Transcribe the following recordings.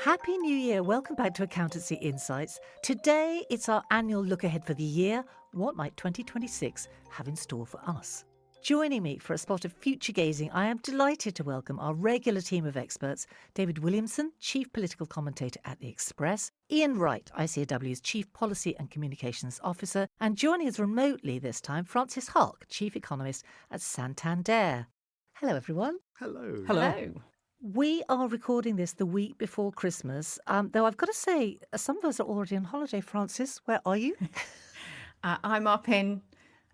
Happy New Year. Welcome back to Accountancy Insights. Today, it's our annual look ahead for the year. What might 2026 have in store for us? Joining me for a spot of future gazing, I am delighted to welcome our regular team of experts, David Williamson, Chief Political Commentator at The Express, Iain Wright, ICAEW's Chief Policy and Communications Officer, and joining us remotely this time, Francis Haque, Chief Economist at Santander. Hello, everyone. Hello. Hello. We are recording this the week before Christmas, though I've got to say, some of us are already on holiday. Francis, where are you? I'm up in,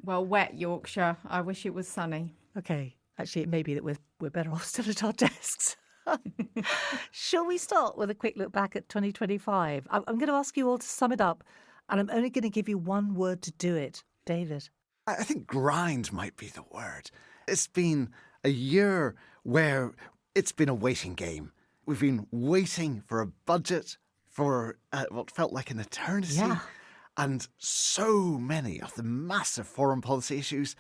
wet Yorkshire. I wish it was sunny. Okay, actually, it may be that we're better off still at our desks. Shall we start with a quick look back at 2025? I'm going to ask you all to sum it up, and I'm only going to give you one word to do it. David? I think grind might be the word. It's been a year where it's been a waiting game. We've been waiting for a budget for what felt like an eternity. Yeah. And so many of the massive foreign policy issues,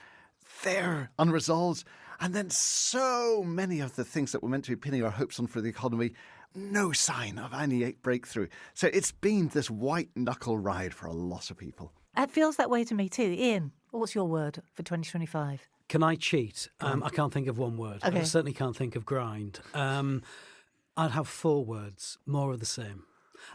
they're unresolved. And then so many of the things that we're meant to be pinning our hopes on for the economy, no sign of any breakthrough. So it's been this white-knuckle ride for a lot of people. It feels that way to me too. Iain, what's your word for 2025? Can I cheat? I can't think of one word. Okay. I certainly can't think of grind. I'd have four words, more of the same.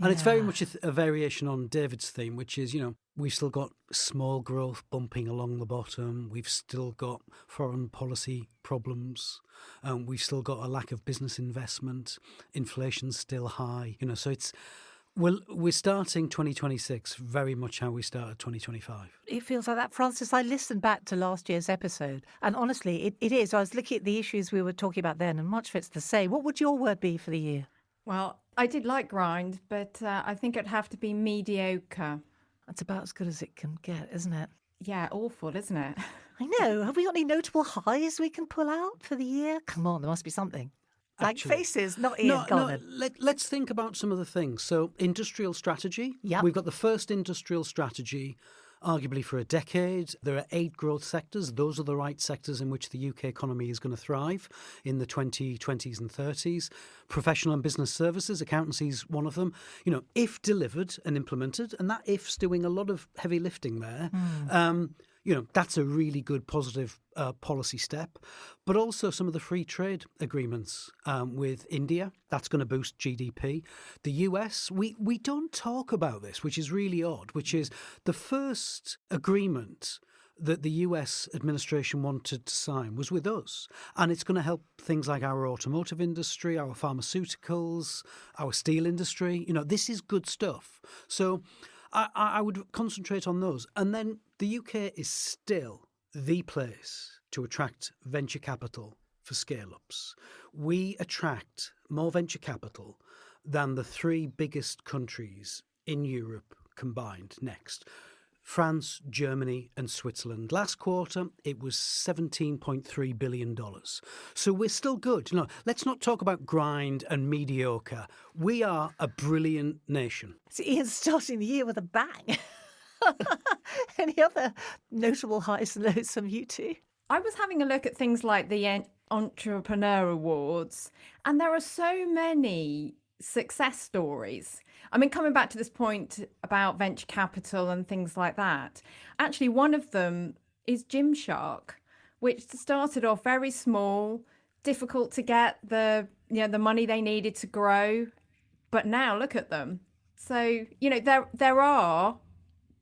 And it's very much a variation on David's theme, which is, we've still got small growth bumping along the bottom. We've still got foreign policy problems. We've still got a lack of business investment. Inflation's still high. So it's... Well, we're starting 2026 very much how we started 2025. It feels like that. Francis, I listened back to last year's episode, and honestly, it is. I was looking at the issues we were talking about then, and much of it's the same. What would your word be for the year? Well, I did like grind, but I think it'd have to be mediocre. That's about as good as it can get, isn't it? Yeah, awful, isn't it? I know. Have we got any notable highs we can pull out for the year? Come on, there must be something. Blank faces, not Iain. Let's think about some of the things. So, industrial strategy. Yep. We've got the first industrial strategy, arguably for a decade. There are 8 growth sectors. Those are the right sectors in which the UK economy is going to thrive in the 2020s and 30s. Professional and business services, accountancy is one of them. If delivered and implemented, and that if's doing a lot of heavy lifting there. That's a really good positive policy step. But also some of the free trade agreements with India, that's going to boost GDP. The US, we don't talk about this, which is really odd, which is the first agreement that the US administration wanted to sign was with us. And it's going to help things like our automotive industry, our pharmaceuticals, our steel industry. This is good stuff. So I would concentrate on those. And then the UK is still the place to attract venture capital for scale-ups. We attract more venture capital than the 3 biggest countries in Europe combined next. France, Germany and Switzerland. Last quarter, it was $17.3 billion. So we're still good. Let's not talk about grind and mediocre. We are a brilliant nation. So Iain's starting the year with a bang. Any other notable highs and lows from you two? I was having a look at things like the Entrepreneur Awards, and there are so many success stories. I mean, coming back to this point about venture capital and things like that, actually one of them is Gymshark, which started off very small, difficult to get the money they needed to grow, but now look at them. So, there are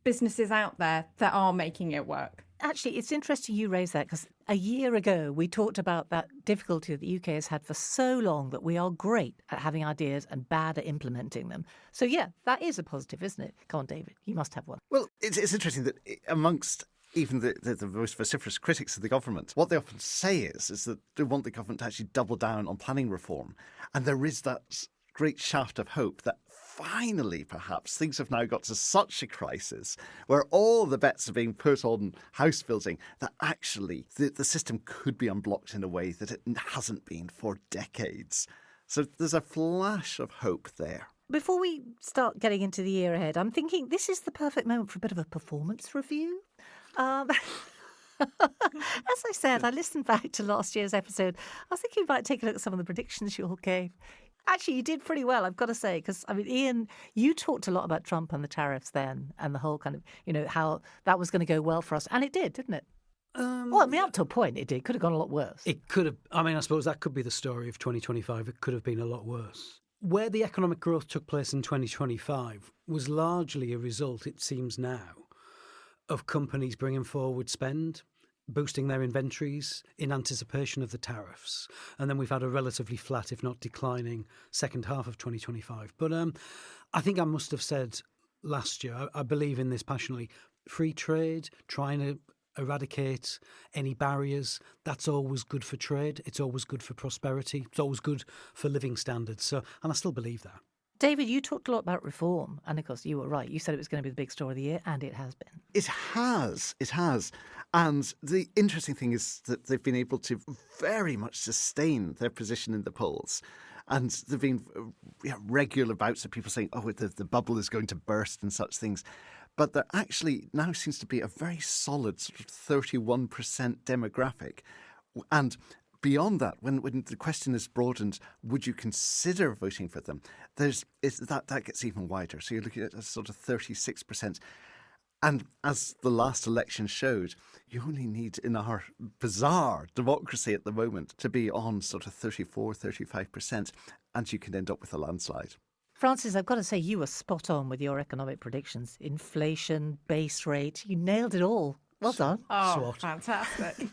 businesses out there that are making it work. Actually, it's interesting you raise that because a year ago we talked about that difficulty that the UK has had for so long that we are great at having ideas and bad at implementing them. So, yeah, that is a positive, isn't it? Come on, David, you must have one. Well, it's interesting that amongst even the most vociferous critics of the government, what they often say is that they want the government to actually double down on planning reform. And there is that great shaft of hope that finally, perhaps, things have now got to such a crisis where all the bets are being put on house building that actually the system could be unblocked in a way that it hasn't been for decades. So there's a flash of hope there. Before we start getting into the year ahead, I'm thinking this is the perfect moment for a bit of a performance review. As I said, I listened back to last year's episode. I was thinking we might take a look at some of the predictions you all gave. Actually, you did pretty well, I've got to say, because, I mean, Iain, you talked a lot about Trump and the tariffs then and the whole kind of, how that was going to go well for us. And it did, didn't it? Well, I mean, up to a point it did. Could have gone a lot worse. It could have. I mean, I suppose that could be the story of 2025. It could have been a lot worse. Where the economic growth took place in 2025 was largely a result, it seems now, of companies bringing forward spend, boosting their inventories in anticipation of the tariffs. And then we've had a relatively flat, if not declining, second half of 2025. But I think I must have said last year, I believe in this passionately, free trade, trying to eradicate any barriers, that's always good for trade. It's always good for prosperity. It's always good for living standards. And I still believe that. David, you talked a lot about reform, and of course you were right. You said it was going to be the big story of the year, and it has been. It has. And the interesting thing is that they've been able to very much sustain their position in the polls. And there have been regular bouts of people saying, the bubble is going to burst and such things. But there actually now seems to be a very solid sort of 31% demographic. And beyond that, when the question is broadened, would you consider voting for them? That gets even wider. So you're looking at a sort of 36%. And as the last election showed, you only need, in our bizarre democracy at the moment, to be on sort of 34, 35%, and you can end up with a landslide. Francis, I've got to say you were spot on with your economic predictions. Inflation, base rate, you nailed it all. Well done. Oh, SWOT. Fantastic.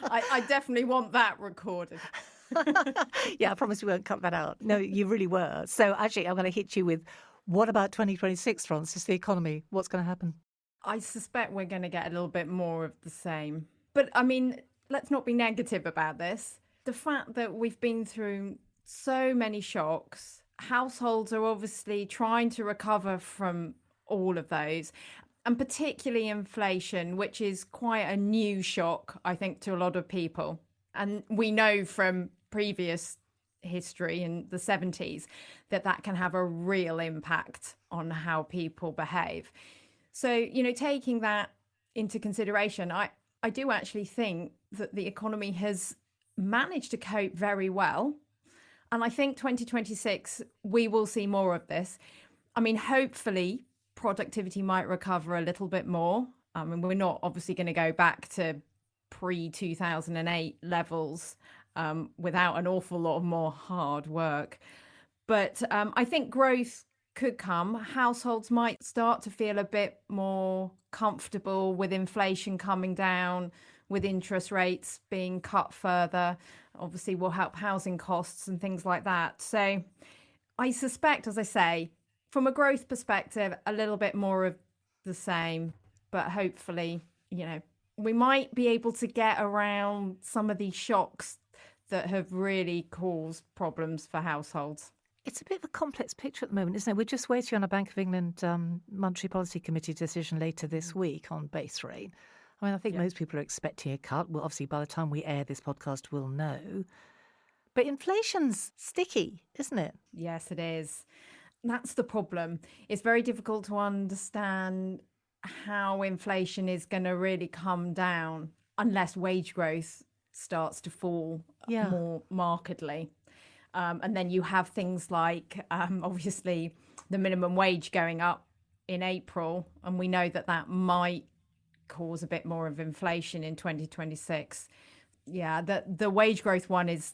I definitely want that recorded. Yeah, I promise we won't cut that out. No, you really were. So actually, I'm going to hit you with, what about 2026, Francis, the economy? What's going to happen? I suspect we're going to get a little bit more of the same. But, I mean, let's not be negative about this. The fact that we've been through so many shocks, households are obviously trying to recover from all of those, and particularly inflation, which is quite a new shock, I think, to a lot of people. And we know from previous history in the 70s that can have a real impact on how people behave. So, taking that into consideration, I do actually think that the economy has managed to cope very well. And I think 2026, we will see more of this. I mean, hopefully, productivity might recover a little bit more. I mean, we're not obviously going to go back to pre-2008 levels without an awful lot of more hard work. But I think growth could come. Households might start to feel a bit more comfortable with inflation coming down, with interest rates being cut further. Obviously, will help housing costs and things like that. So I suspect, as I say, from a growth perspective, a little bit more of the same. But hopefully, we might be able to get around some of these shocks that have really caused problems for households. It's a bit of a complex picture at the moment, isn't it? We're just waiting on a Bank of England Monetary Policy Committee decision later this week on base rate. I mean, I think most people are expecting a cut. Well, obviously, by the time we air this podcast, we'll know. But inflation's sticky, isn't it? Yes, it is. That's the problem. It's very difficult to understand how inflation is going to really come down unless wage growth starts to fall more markedly. And then you have things like, obviously, the minimum wage going up in April. And we know that might cause a bit more of inflation in 2026. Yeah, the wage growth one is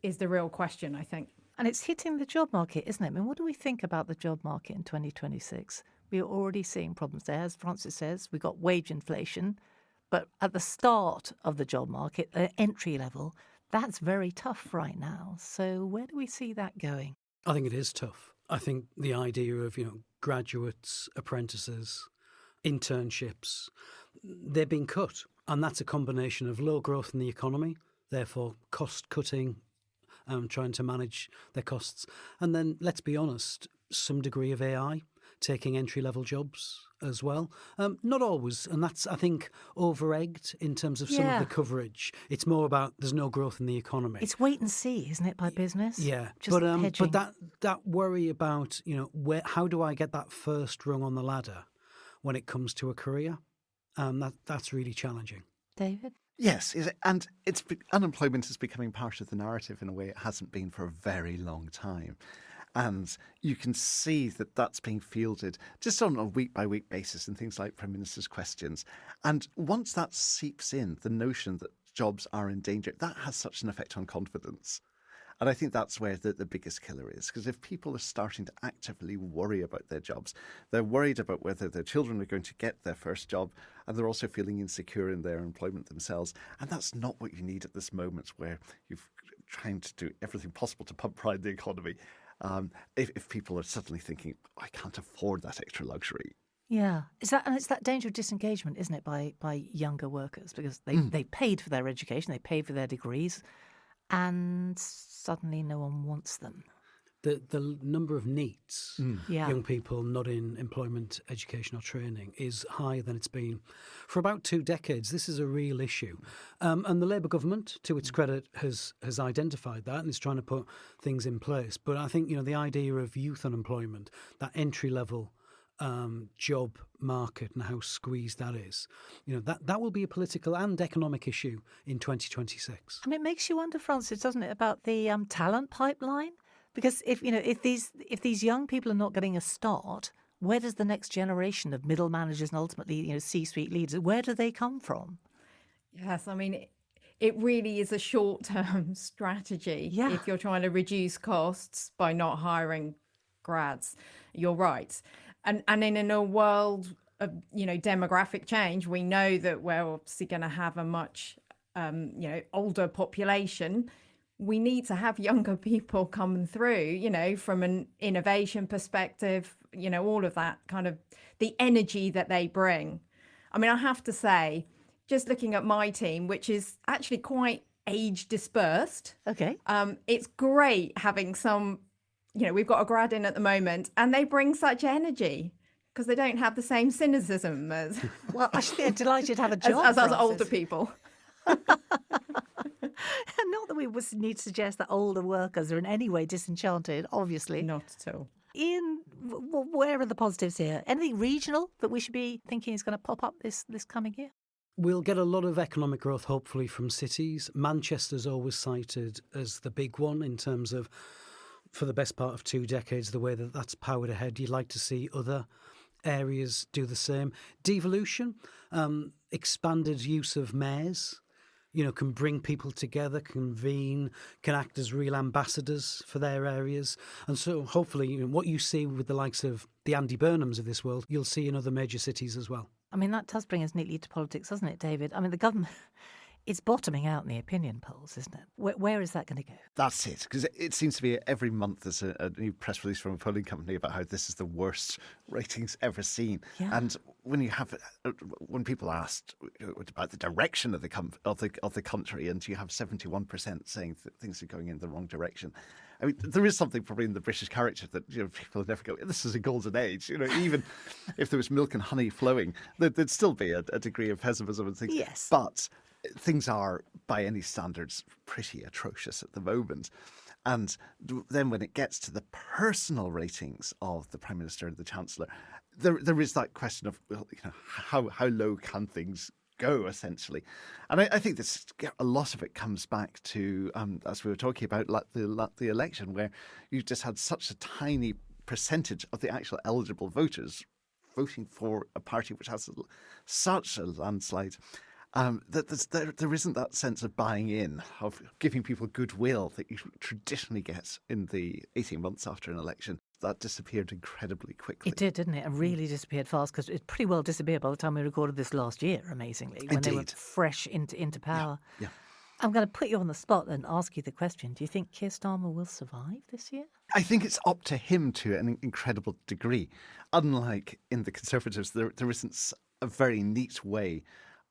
the real question, I think. And it's hitting the job market, isn't it? I mean, what do we think about the job market in 2026? We are already seeing problems there. As Francis says, we've got wage inflation. But at the start of the job market, entry level, that's very tough right now. So where do we see that going? I think it is tough. I think the idea of, graduates, apprentices, internships, they're being cut. And that's a combination of low growth in the economy, therefore cost cutting, trying to manage their costs. And then, let's be honest, some degree of AI taking entry-level jobs as well. Not always, and that's, I think, over-egged in terms of some of the coverage. It's more about there's no growth in the economy. It's wait and see, isn't it, by business? Yeah, just but that worry about, how do I get that first rung on the ladder when it comes to a career? That's really challenging. David? Yes, and unemployment is becoming part of the narrative in a way it hasn't been for a very long time. And you can see that that's being fielded just on a week-by-week basis in things like Prime Minister's questions. And once that seeps in, the notion that jobs are in danger, that has such an effect on confidence. And I think that's where the biggest killer is, because if people are starting to actively worry about their jobs, they're worried about whether their children are going to get their first job, and they're also feeling insecure in their employment themselves. And that's not what you need at this moment, where you're trying to do everything possible to pump pride in the economy. If people are suddenly thinking, I can't afford that extra luxury. Yeah, it's that danger of disengagement, isn't it, by younger workers, because they paid for their education, they paid for their degrees, and suddenly no one wants them. The number of NEETs, Yeah. young people not in employment, education or training, is higher than it's been for about 2 decades. This is a real issue. And the Labour government, to its credit, has identified that and is trying to put things in place. But I think, the idea of youth unemployment, that entry-level job market and how squeezed that is, that will be a political and economic issue in 2026. I mean, it makes you wonder, Francis, doesn't it, about the talent pipeline? Because if these young people are not getting a start, where does the next generation of middle managers and ultimately C-suite leaders, where do they come from? Yes, I mean, it really is a short-term strategy if you're trying to reduce costs by not hiring grads. You're right. And in a world of, demographic change, we know that we're obviously going to have a much, older population. We need to have younger people coming through, from an innovation perspective, all of that kind of the energy that they bring. I mean, I have to say, just looking at my team, which is actually quite age dispersed. Okay. It's great having some, we've got a grad in at the moment and they bring such energy because they don't have the same cynicism as, Well, actually, they're delighted to have a job as us Francis. older people. Not that we need to suggest that older workers are in any way disenchanted, obviously. Not at all. Ian, where are the positives here? Anything regional that we should be thinking is going to pop up this coming year? We'll get a lot of economic growth, hopefully, from cities. Manchester's always cited as the big one in terms of, for the best part of 2 decades, the way that that's powered ahead. You'd like to see other areas do the same. Devolution, expanded use of mayors, can bring people together, convene, can act as real ambassadors for their areas. And so hopefully what you see with the likes of the Andy Burnhams of this world, you'll see in other major cities as well. I mean, that does bring us neatly to politics, doesn't it, David? I mean, the government, it's bottoming out in the opinion polls, isn't it? Where is that going to go? That's it, because it seems to be every month there's a new press release from a polling company about how this is the worst ratings ever seen. Yeah. And when people are asked about the direction of the country, and you have 71% saying that things are going in the wrong direction. I mean, there is something probably in the British character that people never go, this is a golden age. Even if there was milk and honey flowing, there'd still be a degree of pessimism and things. Yes. But things are, by any standards, pretty atrocious at the moment. And then when it gets to the personal ratings of the Prime Minister and the Chancellor, there is that question of, how low can things go, essentially. And I think a lot of it comes back to, as we were talking about, the election, where you just had such a tiny percentage of the actual eligible voters voting for a party which has such a landslide. That there isn't that sense of buying in, of giving people goodwill that you traditionally get in the 18 months after an election. That disappeared incredibly quickly. It did, didn't it? It really disappeared fast, because it pretty well disappeared by the time we recorded this last year, amazingly, when they were fresh into power. Yeah. I'm going to put you on the spot and ask you the question. Do you think Keir Starmer will survive this year? I think it's up to him to an incredible degree. Unlike in the Conservatives, there isn't a very neat way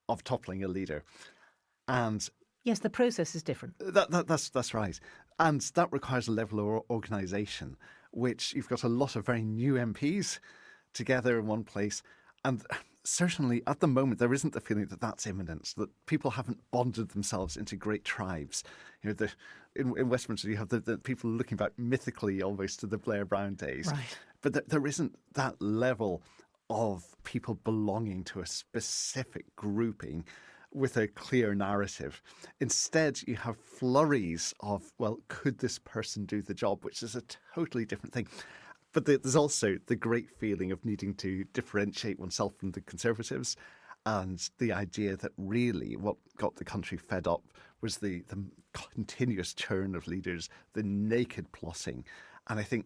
of toppling a leader. And yes, the process is different. That's right. And that requires a level of organisation, which you've got a lot of very new MPs together in one place. And certainly at the moment, there isn't the feeling that that's imminent, that people haven't bonded themselves into great tribes. In Westminster, you have the people looking back mythically almost to the Blair Brown days. Right. But there isn't that level of people belonging to a specific grouping with a clear narrative. Instead, you have flurries of, well, could this person do the job, which is a totally different thing. But there's also the great feeling of needing to differentiate oneself from the Conservatives, and the idea that really what got the country fed up was the continuous churn of leaders, the naked plotting. And I think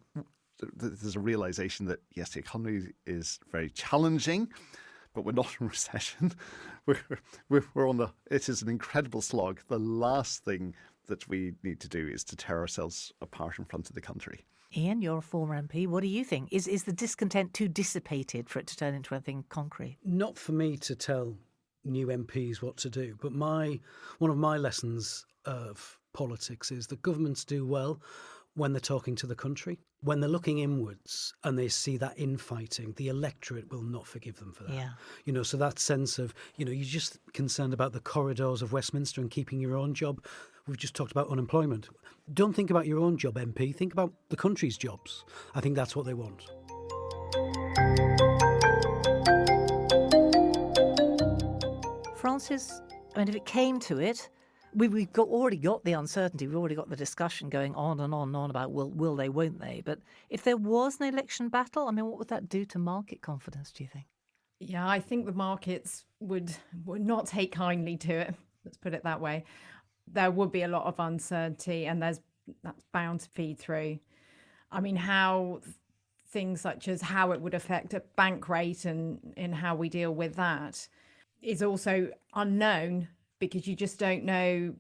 there's a realisation that, yes, the economy is very challenging, but we're not in recession. We're on it is an incredible slog. The last thing that we need to do is to tear ourselves apart in front of the country. Iain, you're a former MP. What do you think? Is the discontent too dissipated for it to turn into anything concrete? Not for me to tell new MPs what to do, but one of my lessons of politics is that governments do well when they're talking to the country. When they're looking inwards and they see that infighting, the electorate will not forgive them for that. Yeah. So that sense of, you're just concerned about the corridors of Westminster and keeping your own job. We've just talked about unemployment. Don't think about your own job, MP. Think about the country's jobs. I think that's what they want. Francis, if it came to it, we've already got the uncertainty. We've already got the discussion going on and on and on about will they, won't they? But if there was an election battle, what would that do to market confidence, do you think? Yeah, I think the markets would not take kindly to it. Let's put it that way. There would be a lot of uncertainty, and that's bound to feed through. How things such as how it would affect a bank rate and how we deal with that is also unknown, because you just don't know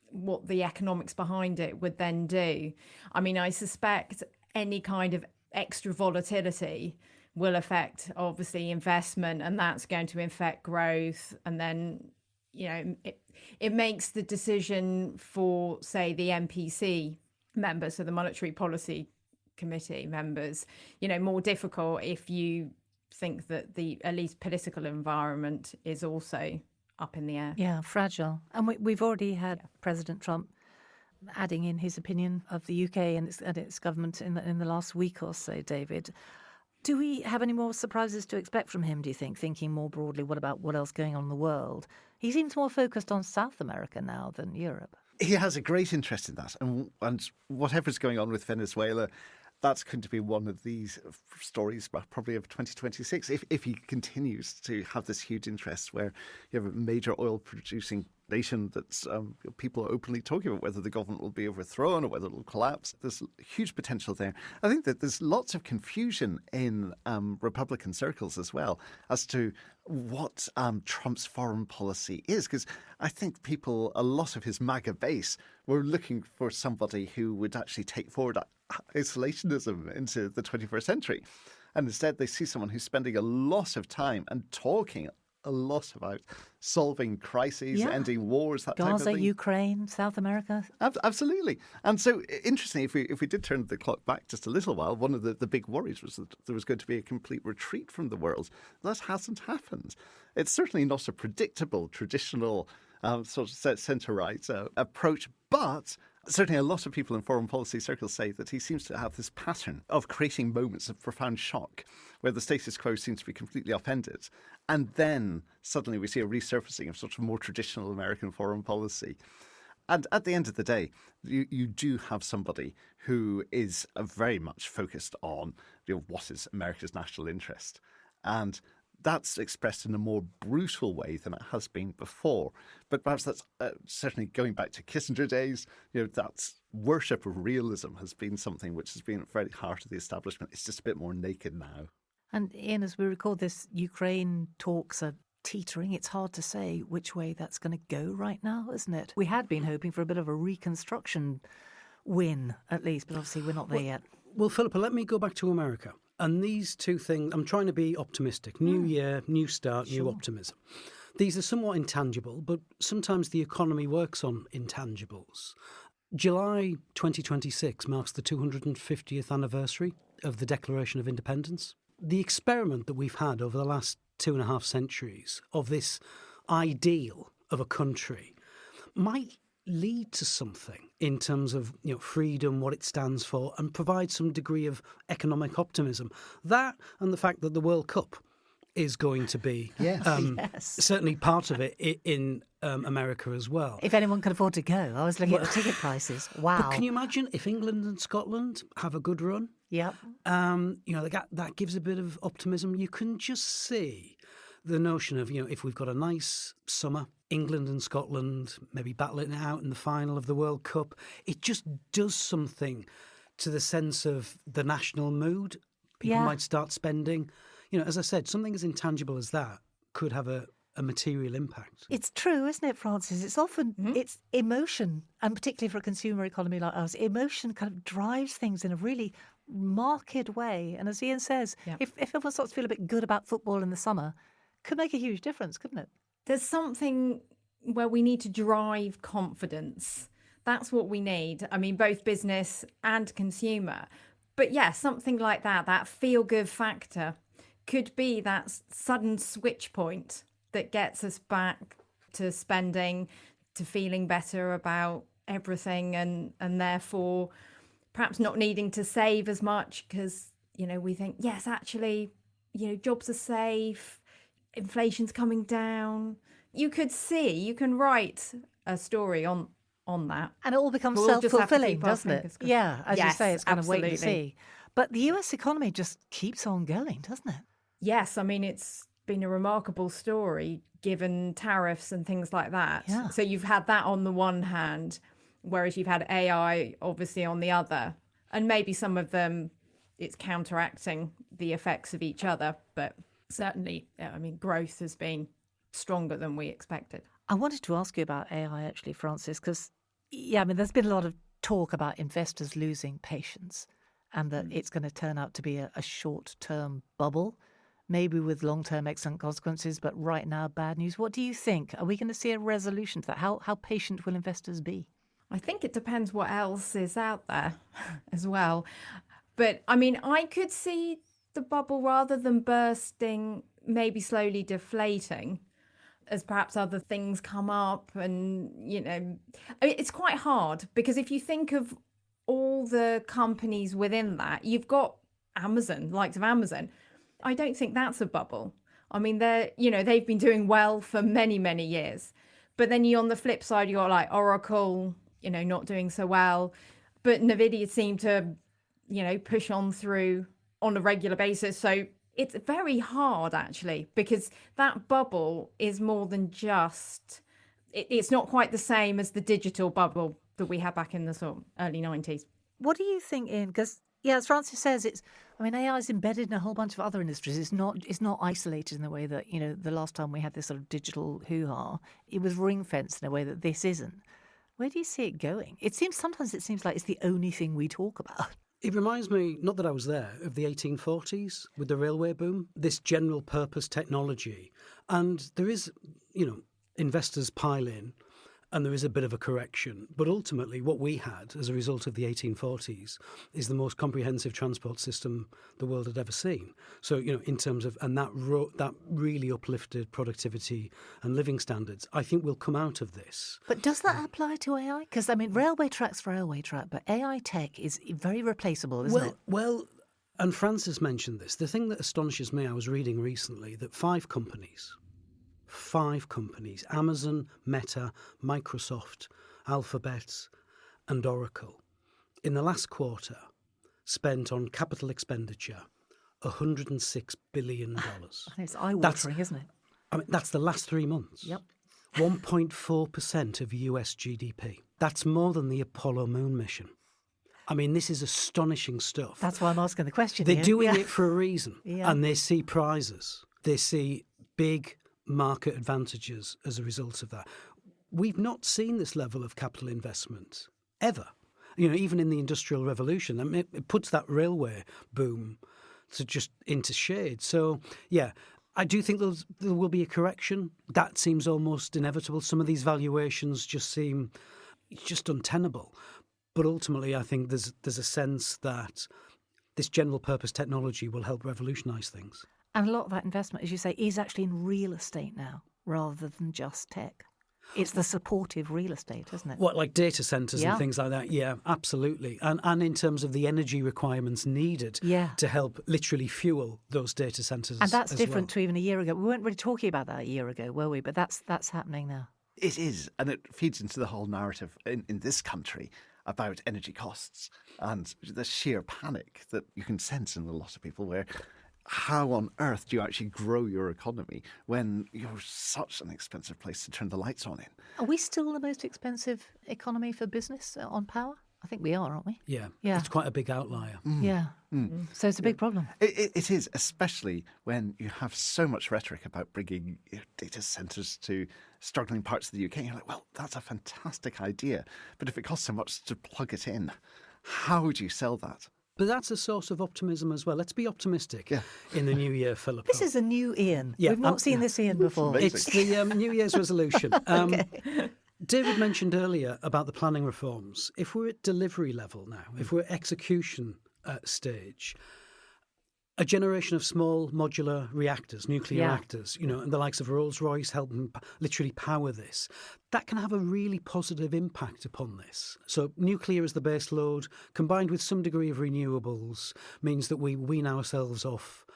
what the economics behind it would then do. I suspect any kind of extra volatility will affect, obviously, investment, and that's going to affect growth. And then, it makes the decision for, say, the MPC members, so the Monetary Policy Committee members, more difficult if you think that the at least political environment is also up in the air. Yeah, fragile. And we've already had President Trump adding in his opinion of the UK and its government in the last week or so, David. Do we have any more surprises to expect from him, do you think, thinking more broadly, what about what else going on in the world? He seems more focused on South America now than Europe. He has a great interest in that. And whatever's going on with Venezuela, that's going to be one of these stories probably of 2026, if he continues to have this huge interest where you have a major oil-producing nation that's people are openly talking about whether the government will be overthrown or whether it will collapse. There's huge potential there. I think that there's lots of confusion in Republican circles as well as to what Trump's foreign policy is, because I think a lot of his MAGA base were looking for somebody who would actually take forward isolationism into the 21st century. And instead they see someone who's spending a lot of time and talking a lot about solving crises, ending wars, that type of Gaza, thing. Ukraine, South America. Absolutely. And so, interestingly, if we did turn the clock back just a little while, one of the big worries was that there was going to be a complete retreat from the world. That hasn't happened. It's certainly not a predictable, traditional sort of centre-right approach, but certainly a lot of people in foreign policy circles say that he seems to have this pattern of creating moments of profound shock where the status quo seems to be completely upended. And then suddenly we see a resurfacing of sort of more traditional American foreign policy. And at the end of the day, you do have somebody who is very much focused on what is America's national interest. And that's expressed in a more brutal way than it has been before. But perhaps that's certainly going back to Kissinger days. That worship of realism has been something which has been very hard to the establishment. It's just a bit more naked now. And Iain, as we record this, Ukraine talks are teetering. It's hard to say which way that's going to go right now, isn't it? We had been hoping for a bit of a reconstruction win, at least, but obviously we're not there yet. Well, Philippa, let me go back to America. And these two things, I'm trying to be optimistic. New year, new start, new optimism. These are somewhat intangible, but sometimes the economy works on intangibles. July 2026 marks the 250th anniversary of the Declaration of Independence. The experiment that we've had over the last 2.5 centuries of this ideal of a country might lead to something in terms of freedom, what it stands for, and provide some degree of economic optimism. That and the fact that the World Cup is going to be Yes. Yes. certainly part of it in America as well. If anyone can afford to go. I was looking at the ticket prices. Wow. But can you imagine if England and Scotland have a good run? Yep. That gives a bit of optimism. You can just see the notion of, if we've got a nice summer, England and Scotland maybe battling it out in the final of the World Cup, it just does something to the sense of the national mood. People might start spending. As I said, something as intangible as that could have a material impact. It's true, isn't it, Francis? It's often, it's emotion, and particularly for a consumer economy like ours, emotion kind of drives things in a really marked way. And as Iain says, if everyone starts to feel a bit good about football in the summer, could make a huge difference, couldn't it? There's something where we need to drive confidence. That's what we need. I mean, both business and consumer. But yeah, something like that feel-good factor could be that sudden switch point that gets us back to spending, to feeling better about everything, and therefore perhaps not needing to save as much because, we think, yes, actually, jobs are safe, inflation's coming down. You can write a story on that. And it all becomes We'll just have to self-fulfilling, keep our doesn't it? fingers crossed. Yeah, as you say, it's kind of wait and absolutely. see. But the US economy just keeps on going, doesn't it? Yes, I mean, it's been a remarkable story given tariffs and things like that. Yeah. So you've had that on the one hand, whereas you've had AI obviously on the other. And maybe some of them, it's counteracting the effects of each other. But certainly, growth has been stronger than we expected. I wanted to ask you about AI actually, Francis, because, there's been a lot of talk about investors losing patience and that it's going to turn out to be a short-term bubble, maybe with long-term excellent consequences, but right now, bad news. What do you think? Are we going to see a resolution to that? How patient will investors be? I think it depends what else is out there as well. But I could see the bubble, rather than bursting, maybe slowly deflating as perhaps other things come up. And, it's quite hard because if you think of all the companies within that, you've got Amazon, likes of Amazon. I don't think that's a bubble. They've been doing well for many, many years. But then on the flip side, you got like Oracle, not doing so well. But Nvidia seemed to, push on through on a regular basis. So it's very hard, actually, because that bubble is more than just, it's not quite the same as the digital bubble that we had back in the sort of early 90s. What do you think, Iain? Because, as Francis says, AI is embedded in a whole bunch of other industries. It's not isolated in the way that, the last time we had this sort of digital hoo-ha, it was ring-fenced in a way that this isn't. Where do you see it going? Sometimes it seems like it's the only thing we talk about. It reminds me, not that I was there, of the 1840s with the railway boom, this general purpose technology. And there is, investors pile in and there is a bit of a correction. But ultimately what we had as a result of the 1840s is the most comprehensive transport system the world had ever seen. So, in terms of, and that really uplifted productivity and living standards, I think we'll come out of this. But does that apply to AI? Because, railway track's railway track, but AI tech is very replaceable, isn't it? Well, and Francis mentioned this. The thing that astonishes me, I was reading recently that 5 companies, Amazon, Meta, Microsoft, Alphabet and Oracle, in the last quarter spent on capital expenditure $106 billion. It's eye-watering, isn't it? That's the last 3 months. Yep. 1.4% of US GDP. That's more than the Apollo moon mission. This is astonishing stuff. That's why I'm asking the question. They're Iain. doing it for a reason. Yeah. And they see prizes. They see big market advantages as a result of that. We've not seen this level of capital investment ever. Even in the Industrial Revolution, it puts that railway boom into shade. So, I do think there will be a correction. That seems almost inevitable. Some of these valuations just seem untenable. But ultimately, I think there's a sense that this general purpose technology will help revolutionise things. And a lot of that investment, as you say, is actually in real estate now rather than just tech. It's the supportive real estate, isn't it? What, like data centres Yeah. and things like that? Yeah, absolutely. And in terms of the energy requirements needed Yeah. to help literally fuel those data centres And that's as different well. to even a year ago. We weren't really talking about that a year ago, were we? But that's happening now. It is, and it feeds into the whole narrative in this country about energy costs and the sheer panic that you can sense in a lot of people where how on earth do you actually grow your economy when you're such an expensive place to turn the lights on in? Are we still the most expensive economy for business on power? I think we are, aren't we? Yeah, Yeah. it's quite a big outlier. Yeah. So it's a big problem. It is, especially when you have so much rhetoric about bringing data centres to struggling parts of the UK. You're like, well, that's a fantastic idea. But if it costs so much to plug it in, how do you sell that? But that's a source of optimism as well. Let's be optimistic Yeah. in the new year, Philippa. This is a new Ian. Yeah, We've not seen this Ian before. amazing. It's the New Year's resolution. David mentioned earlier about the planning reforms. If we're at delivery level now, if we're at execution stage, a generation of small modular reactors, nuclear reactors, and the likes of Rolls-Royce helping literally power this, that can have a really positive impact upon this. So nuclear as the base load, combined with some degree of renewables, means that we wean ourselves off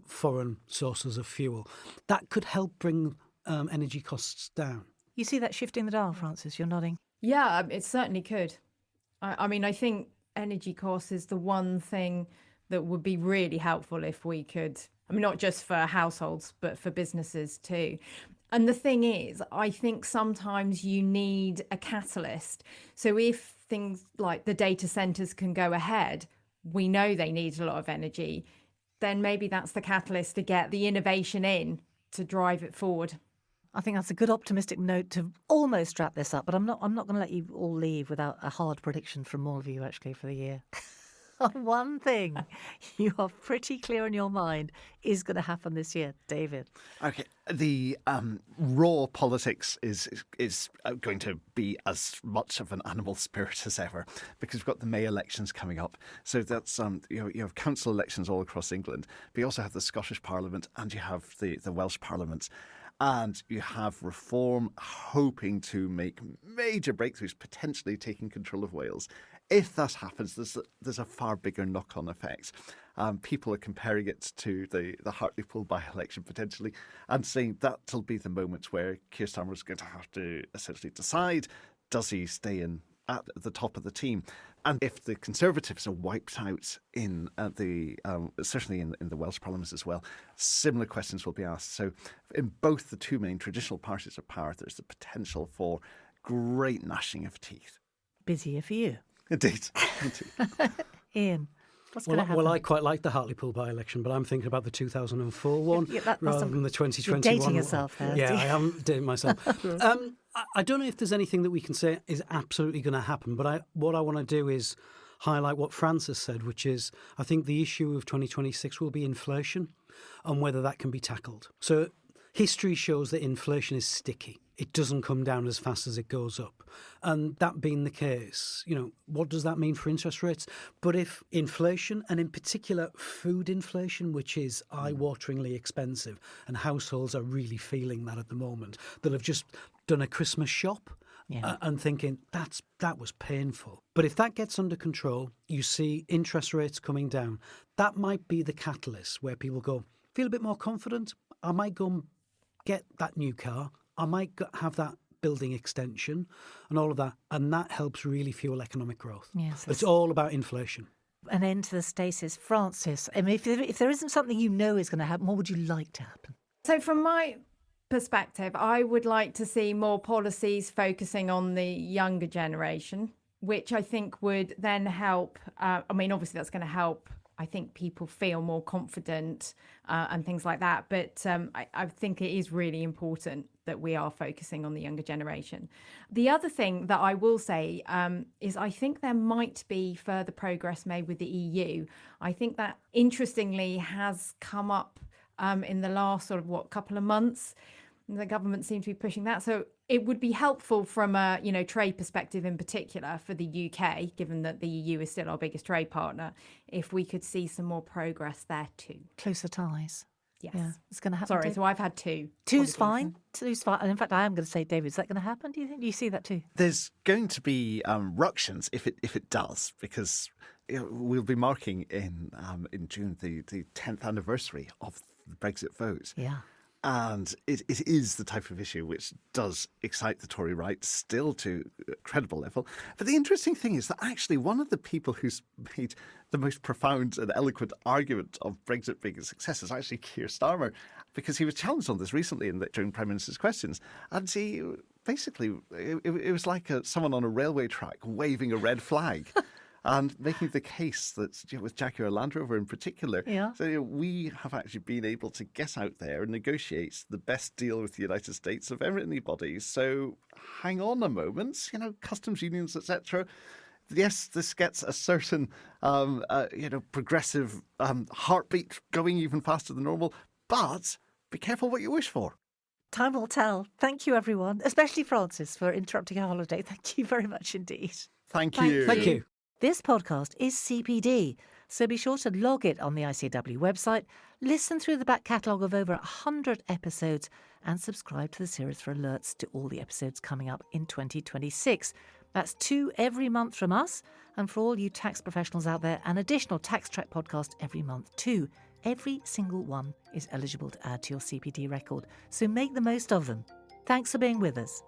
foreign sources of fuel. That could help bring energy costs down. You see that shifting the dial, Francis? You're nodding. Yeah, it certainly could. I mean, I think energy costs is the one thing that would be really helpful if we could, I mean, not just for households, but for businesses too. And the thing is, I think sometimes you need a catalyst. So if things like the data centres can go ahead, we know they need a lot of energy, then maybe that's the catalyst to get the innovation in to drive it forward. I think that's a good optimistic note to almost wrap this up, but I'm not going to let you all leave without a hard prediction from all of you actually for the year. One thing you are pretty clear in your mind is going to happen this year, David. Okay, the raw politics is going to be as much of an animal spirit as ever because we've got the May elections coming up. So that's you have council elections all across England, but you also have the Scottish Parliament and you have the Welsh Parliament. And you have Reform hoping to make major breakthroughs, potentially taking control of Wales. If that happens, there's a far bigger knock-on effect. People are comparing it to the Hartlepool by-election potentially and saying that'll be the moment where Keir Starmer is going to have to essentially decide, does he stay in at the top of the team? And if the Conservatives are wiped out in certainly in the Welsh Parliament as well, similar questions will be asked. So in both the two main traditional parties of power, there's the potential for great gnashing of teeth. Busier for you. Indeed. Ian, what's going to happen? Well, I quite like the Hartlepool by-election, but I'm thinking about the 2004 one rather than the 2021 You're dating one. yourself there. Yeah, I am dating myself. I don't know if there's anything that we can say is absolutely going to happen, but what I want to do is highlight what Francis said, which is I think the issue of 2026 will be inflation and whether that can be tackled. So history shows that inflation is sticky. It doesn't come down as fast as it goes up. And that being the case, what does that mean for interest rates? But if inflation, and in particular food inflation, which is eye-wateringly expensive, and households are really feeling that at the moment, they'll have just done a Christmas shop and thinking, that was painful. But if that gets under control, you see interest rates coming down, that might be the catalyst where people go, feel a bit more confident, I might go and get that new car, I might have that building extension and all of that. And that helps really fuel economic growth. Yes, it's all about inflation. An end to the stasis. Francis, I mean, if there isn't something is going to happen, what would you like to happen? So from my perspective, I would like to see more policies focusing on the younger generation, which I think would then help. Obviously that's going to help. I think people feel more confident and things like that. But I think it is really important that we are focusing on the younger generation. The other thing that I will say is I think there might be further progress made with the EU. I think that interestingly has come up in the last couple of months. The government seems to be pushing that. So it would be helpful from a trade perspective in particular for the UK, given that the EU is still our biggest trade partner, if we could see some more progress there too. Closer ties. Yes. Yeah, it's going to happen. Sorry, David? so I've had two. Two's Apologies. fine. Two's fine. And in fact, I am going to say, David, is that going to happen? Do you think? Do you see that too? There's going to be ructions if it does, because we'll be marking in June the 10th anniversary of the Brexit vote. Yeah. And it is the type of issue which does excite the Tory right still to a credible level. But the interesting thing is that actually one of the people who's made the most profound and eloquent argument of Brexit being a success is actually Keir Starmer, because he was challenged on this recently during Prime Minister's questions. And he basically, it was like someone on a railway track waving a red flag. And making the case that with Jaguar Land Rover in particular, so we have actually been able to get out there and negotiate the best deal with the United States of anybody. So hang on a moment, customs unions, etc. Yes, this gets a certain, progressive heartbeat going even faster than normal, but be careful what you wish for. Time will tell. Thank you, everyone, especially Francis, for interrupting our holiday. Thank you very much indeed. Thank you. Thank you. This podcast is CPD, so be sure to log it on the ICAEW website, listen through the back catalogue of over 100 episodes, and subscribe to the series for alerts to all the episodes coming up in 2026. That's 2 every month from us, and for all you tax professionals out there, an additional Tax Track podcast every month too. Every single one is eligible to add to your CPD record, so make the most of them. Thanks for being with us.